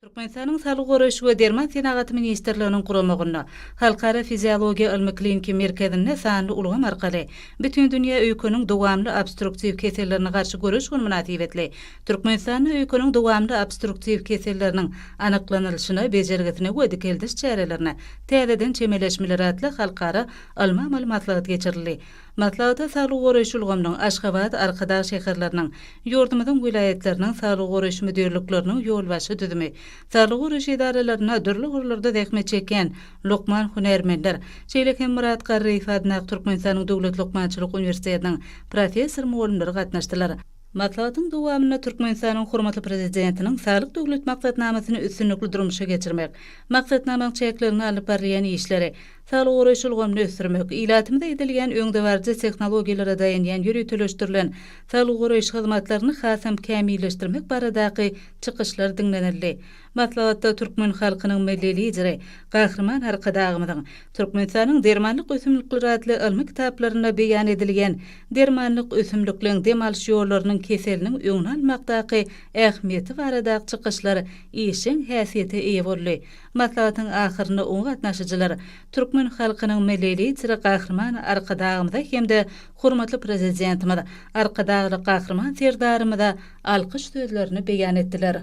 Türkmenistanyň Sağlyk Goraýşy we Derman Senaty ministrliginiň gurulmagyna Halkara Fiziologiýa ilmi kliniki merkezinde sanly ulgam arkaly bütün dünýä öýküniň dowamly obstruktiw kesellerine garşy görüş gün münasibetli Türkmenistanyň öýküniň dowamly obstruktiw keselleriniň anyklanylşyna bejergetine we dikeldiş çärelerine täzeden çemeleşmeler atly halkara alma maglumatlar geçirildi. Matlagda Sağlyk Goraýşy ulgamynyň Aşgabat, Arkadaş şäherleriniň ýurdumyzyň wilayatläriniň Sağlyk Goraýşy müdirlikleriniň ýolbaşy düzümi Sağlyk Goraýşy idaralarına dürli gurullarda dähmet çeken Lokman Hunermenler, Şeýlekem Murat Garryf adına Türkmenistanyň Döwlet Lokmançylyk Uniwersitetining professor mugallimleri gatnaşdylar. Matlagatyň dowamyna Türkmenistanyň hormatly prezidentiniň sağlyk döwlet maksatnamasyny üstünlikli durmuşa geçirmek, maksatnamaň çeklerini alyp barýan işleri, Sağlyk Goraýşy ulgamyny ösdürmek, ilatymyzda edilýän öňdewarjy tehnologiýalara dayanýan ýürütülüşdirilen Sağlyk Goraýşy hyzmatlaryny hasam kämilleşdirmek baradaky çykyşlar diňlenildi. Matlagatda Türkmen halkynyň milli lideri Gahrman Arkadagymyň Türkmenistanyň dermanlyk ösümlikleri adly ilmi kitaplaryna beýan edilýän dermanlyk ösümlikleriň demalş ýollarynyň keseliniň öňüne almakdaky ähmiýeti baradaky çykyşlar işin häsiýeti eýe boldy. Matlagatyň ahyryny oň gatnaşyjylar Türkmen halkynyň milli lideri Gahrman Arkadagymyň hemde hormatly prezidentimiz Arkadagly Gahrman Serdarymyň alkyş sözlerini beýan etdiler.